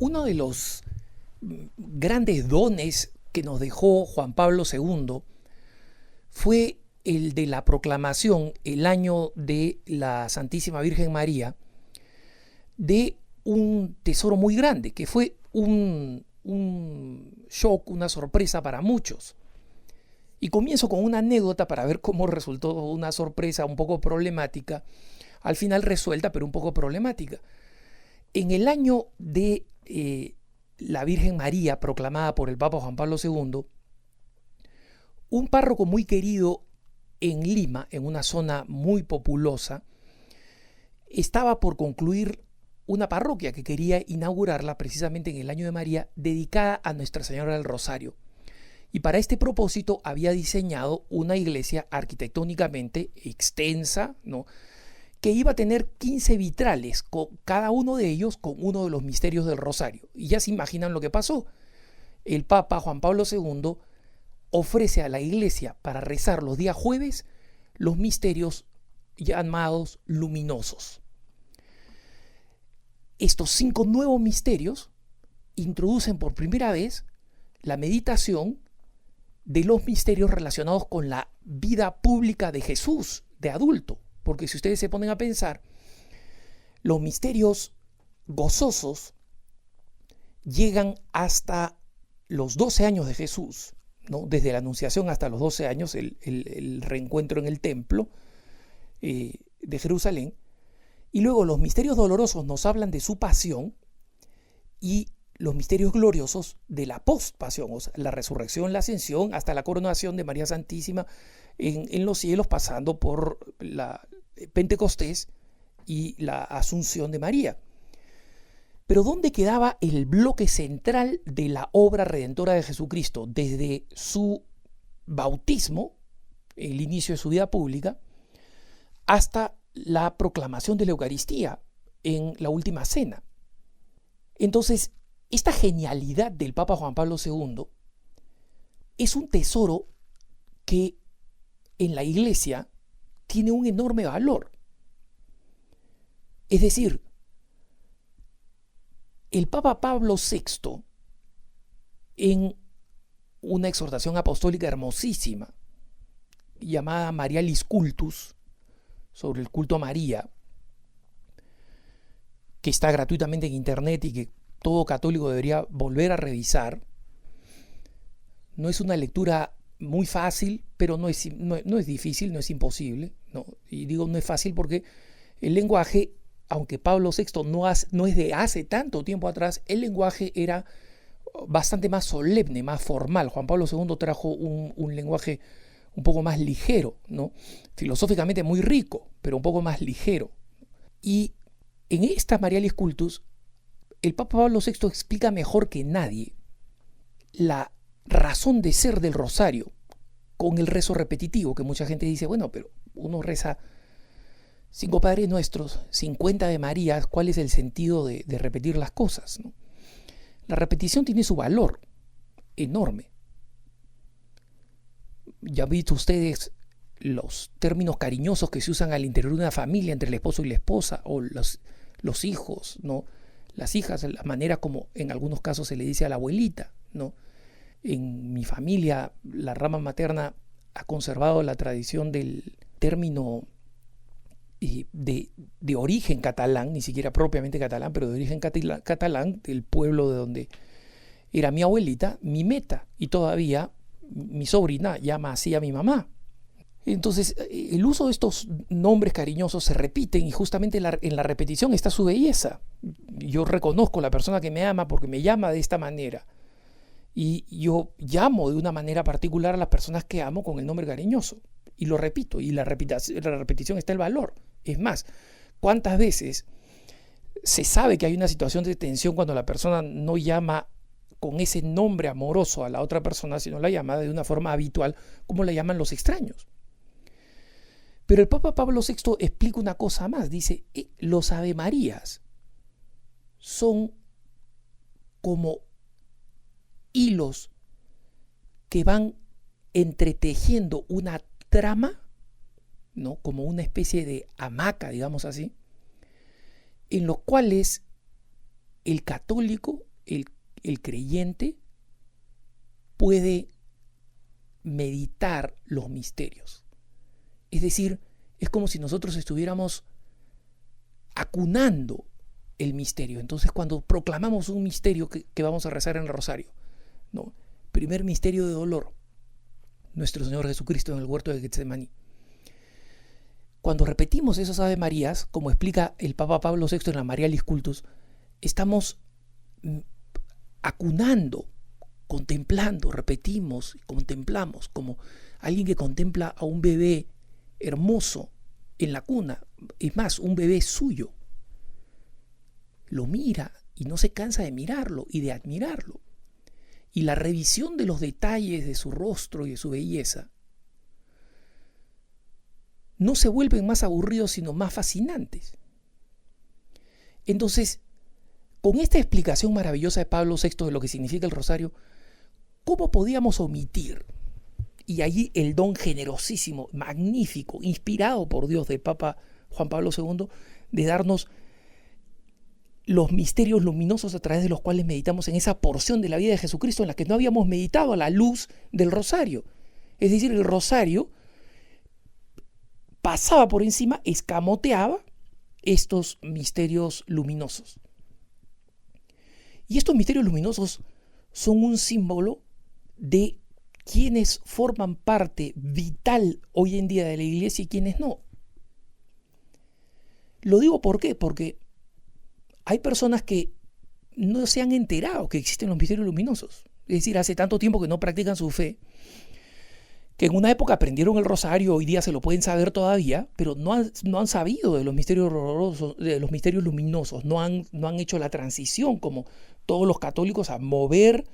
Uno de los grandes dones que nos dejó Juan Pablo II fue el de la proclamación, el año de la Santísima Virgen María, de un tesoro muy grande, que fue un shock, una sorpresa para muchos. Y comienzo con una anécdota para ver cómo resultó una sorpresa un poco problemática, al final resuelta, pero un poco problemática. En el año de la Virgen María, proclamada por el Papa Juan Pablo II, un párroco muy querido en Lima, en una zona muy populosa, estaba por concluir una parroquia que quería inaugurarla precisamente en el año de María, dedicada a Nuestra Señora del Rosario. Y para este propósito había diseñado una iglesia arquitectónicamente extensa, ¿no?, que iba a tener 15 vitrales, cada uno de ellos con uno de los misterios del Rosario. Y ya se imaginan lo que pasó. El Papa Juan Pablo II ofrece a la iglesia para rezar los días jueves los misterios llamados luminosos. Estos 5 nuevos misterios introducen por primera vez la meditación de los misterios relacionados con la vida pública de Jesús, de adulto. Porque si ustedes se ponen a pensar, los misterios gozosos llegan hasta los 12 años de Jesús, ¿no? Desde la Anunciación hasta los 12 años, el reencuentro en el templo de Jerusalén. Y luego los misterios dolorosos nos hablan de su pasión y los misterios gloriosos de la postpasión, o sea, la resurrección, la ascensión, hasta la coronación de María Santísima en los cielos, pasando por la Pentecostés y la Asunción de María. Pero ¿dónde quedaba el bloque central de la obra redentora de Jesucristo? Desde su bautismo, el inicio de su vida pública, hasta la proclamación de la Eucaristía en la última cena. Entonces, esta genialidad del Papa Juan Pablo II es un tesoro que en la Iglesia tiene un enorme valor. Es decir, el Papa Pablo VI, en una exhortación apostólica hermosísima llamada Marialis Cultus, sobre el culto a María, que está gratuitamente en internet y que todo católico debería volver a revisar, no es una lectura muy fácil, pero no es difícil, no es imposible, ¿no? Y digo no es fácil porque el lenguaje, aunque Pablo VI no es de hace tanto tiempo atrás, el lenguaje era bastante más solemne, más formal. Juan Pablo II trajo un lenguaje un poco más ligero, ¿no? Filosóficamente muy rico, pero un poco más ligero. Y en esta Marialis Cultus, el Papa Pablo VI explica mejor que nadie la razón de ser del rosario con el rezo repetitivo, que mucha gente dice, bueno, pero uno reza 5 Padres Nuestros, 50 de Marías, ¿cuál es el sentido de repetir las cosas, ¿no? La repetición tiene su valor enorme. Ya han visto ustedes los términos cariñosos que se usan al interior de una familia entre el esposo y la esposa, o los hijos, ¿no? Las hijas, la manera como en algunos casos se le dice a la abuelita, ¿no? En mi familia, la rama materna ha conservado la tradición del término de origen catalán, ni siquiera propiamente catalán, pero de origen catalán, del pueblo de donde era mi abuelita, mi meta, y todavía mi sobrina llama así a mi mamá. Entonces, el uso de estos nombres cariñosos se repiten y justamente en la repetición está su belleza. Yo reconozco a la persona que me ama porque me llama de esta manera. Y yo llamo de una manera particular a las personas que amo con el nombre cariñoso. Y lo repito, y la repetición está el valor. Es más, ¿cuántas veces se sabe que hay una situación de tensión cuando la persona no llama con ese nombre amoroso a la otra persona, sino la llama de una forma habitual, como la llaman los extraños? Pero el Papa Pablo VI explica una cosa más. Dice, los Ave Marías son como hilos que van entretejiendo una trama, ¿no? Como una especie de hamaca, digamos así, en los cuales el católico el, el creyente puede meditar los misterios. Es decir, es como si nosotros estuviéramos acunando el misterio. Entonces, cuando proclamamos un misterio que vamos a rezar en el rosario, ¿no? Primer misterio de dolor, nuestro Señor Jesucristo en el huerto de Getsemaní. Cuando repetimos esas Ave Marías, como explica el Papa Pablo VI en la Marialis Cultus, estamos acunando, contemplando, repetimos, contemplamos, como alguien que contempla a un bebé hermoso en la cuna, es más, un bebé suyo. Lo mira y no se cansa de mirarlo y de admirarlo. Y la revisión de los detalles de su rostro y de su belleza no se vuelven más aburridos, sino más fascinantes. Entonces, con esta explicación maravillosa de Pablo VI de lo que significa el rosario, ¿cómo podíamos omitir? Y allí el don generosísimo, magnífico, inspirado por Dios del Papa Juan Pablo II, de darnos los misterios luminosos a través de los cuales meditamos en esa porción de la vida de Jesucristo en la que no habíamos meditado a la luz del rosario. Es decir, el rosario pasaba por encima, escamoteaba estos misterios luminosos. Y estos misterios luminosos son un símbolo de quienes forman parte vital hoy en día de la Iglesia y quienes no. Lo digo ¿por qué? Porque hay personas que no se han enterado que existen los misterios luminosos. Es decir, hace tanto tiempo que no practican su fe, que en una época aprendieron el rosario, hoy día se lo pueden saber todavía, pero no han sabido de los misterios horrorosos, de los misterios luminosos, no han hecho la transición como todos los católicos a mover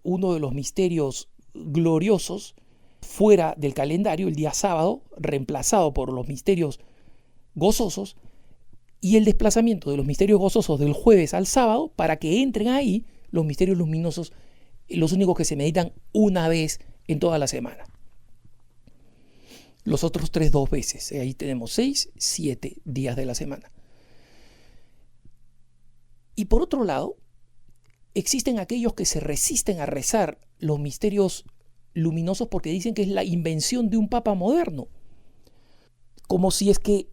uno de los misterios gloriosos fuera del calendario el día sábado, reemplazado por los misterios gozosos, y el desplazamiento de los misterios gozosos del jueves al sábado para que entren ahí los misterios luminosos, los únicos que se meditan una vez en toda la semana. Los otros 3 2 veces. Ahí tenemos 6, 7 días de la semana. Y por otro lado, existen aquellos que se resisten a rezar los misterios luminosos porque dicen que es la invención de un papa moderno. Como si es que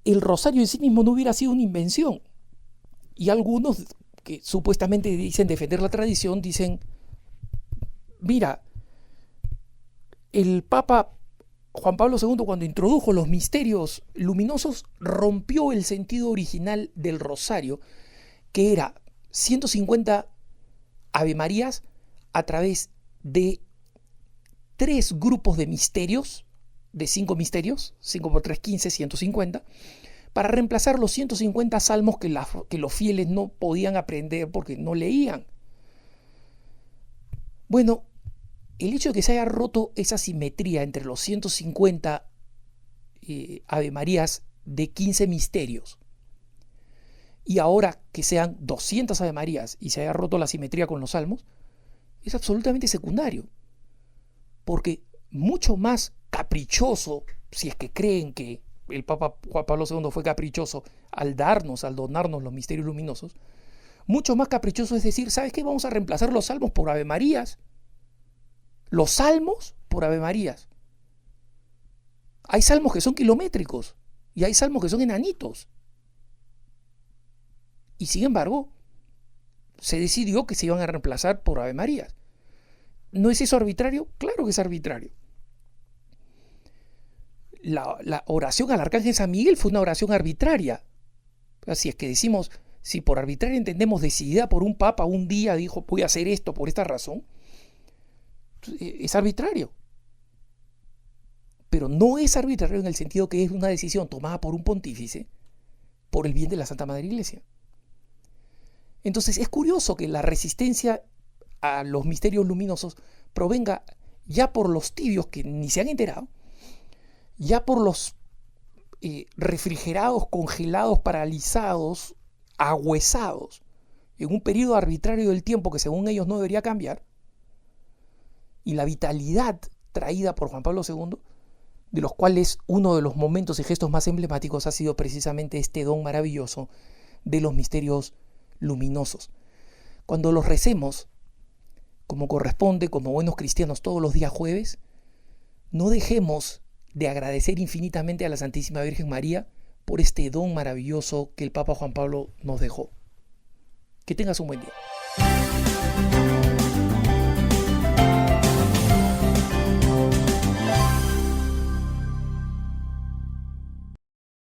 el rosario en sí mismo no hubiera sido una invención. Y algunos que supuestamente dicen defender la tradición dicen, mira, el Papa Juan Pablo II, cuando introdujo los misterios luminosos, rompió el sentido original del rosario, que era 150 Ave Marías a través de 3 grupos de misterios, de 5 misterios, 5 por 3, 15, 150, para reemplazar los 150 salmos que los fieles no podían aprender porque no leían. Bueno, el hecho de que se haya roto esa simetría entre los 150 Ave Marías de 15 misterios y ahora que sean 200 Ave Marías y se haya roto la simetría con los salmos, es absolutamente secundario. Porque mucho más caprichoso, si es que creen que el Papa Juan Pablo II fue caprichoso al donarnos los misterios luminosos, mucho más caprichoso es decir, ¿sabes qué? Vamos a reemplazar los salmos por Ave Marías. Los salmos por Ave Marías. Hay salmos que son kilométricos y hay salmos que son enanitos. Y sin embargo, se decidió que se iban a reemplazar por Ave Marías. ¿No es eso arbitrario? Claro que es arbitrario. La oración al Arcángel San Miguel fue una oración arbitraria. Así es que decimos, si por arbitraria entendemos decidida por un papa un día dijo voy a hacer esto por esta razón, es arbitrario. Pero no es arbitrario en el sentido que es una decisión tomada por un pontífice por el bien de la Santa Madre Iglesia. Entonces es curioso que la resistencia a los misterios luminosos provenga ya por los tibios que ni se han enterado, ya por los refrigerados, congelados, paralizados, ahuesados en un periodo arbitrario del tiempo que según ellos no debería cambiar, y la vitalidad traída por Juan Pablo II, de los cuales uno de los momentos y gestos más emblemáticos ha sido precisamente este don maravilloso de los misterios luminosos. cuando los recemos, como corresponde, como buenos cristianos todos los días jueves, no dejemos de agradecer infinitamente a la Santísima Virgen María por este don maravilloso que el Papa Juan Pablo nos dejó. Que tengas un buen día.